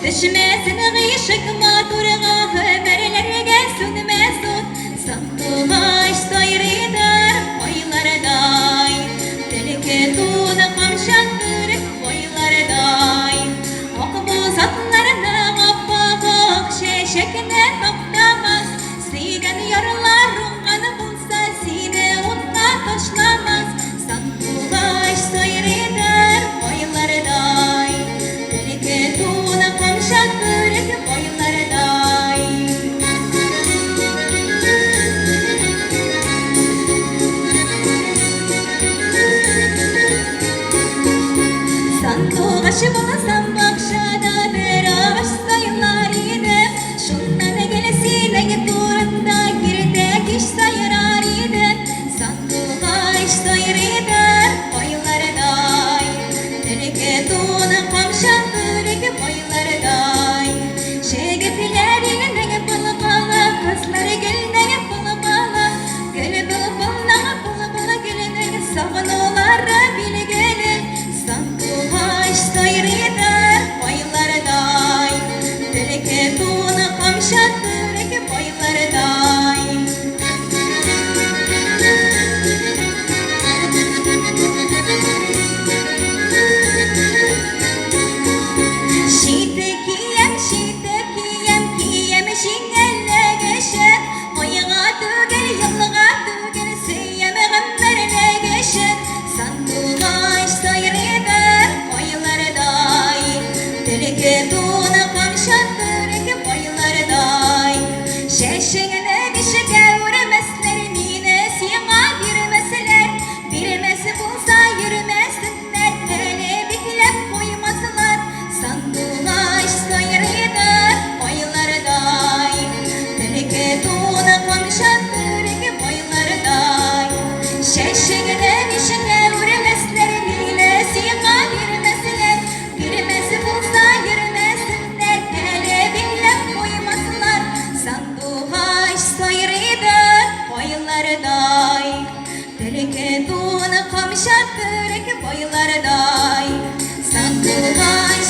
Düşmesin gıyışık maturga Ömerlerge sönmezut Sandığa iştayridar Koylarday Telike tuğda kamşattır Koylarday Okbu satlarına Gabbağık şeşekine toplamaz Sigen yarlarım kanı bulsa Sine utla taşlamaz Sandığa iştayridar Koylarday Telike tuğda kamşattır Koylarday Sandığı aşı bulasam bakşada bir ağaç sayılar idi Şundan gelesine turunda girdek iş sayırar idi Sandığa iş sayır idi koylarday Telike tuğuna kamşattır koylarday Şegepilerine bılı bılı kızları gülüne bılı bılı Gülü bılı bılı gülüne savunurlar bile gelin Sandığa iş sayır idi koylarday Telike tuğuna kamşattır koylarday Şitekiyem şingelle geçer Koyuğa tügel yıllığa tügel Seyeme gamberle geçer Sandığa iş sayır eder koylarday Telike tuğuna kamşattır koylarday Şeşeğine dişe gevremezler Mine siyama girmezler Birmesi bulsa yürümezsinler Hele biklep koymazlar Sandığa iş sayır eder koylarday Telike tuğuna kamşattır koylarday Şeşeğine dişe gevremezler Mine siyama girmezler Birmesi bulsa yürümezsinler Hele biklep koymazlar Sandığa iş sayır eder koylarday Telike tuğuna kamşattır koylarday Sandığa iş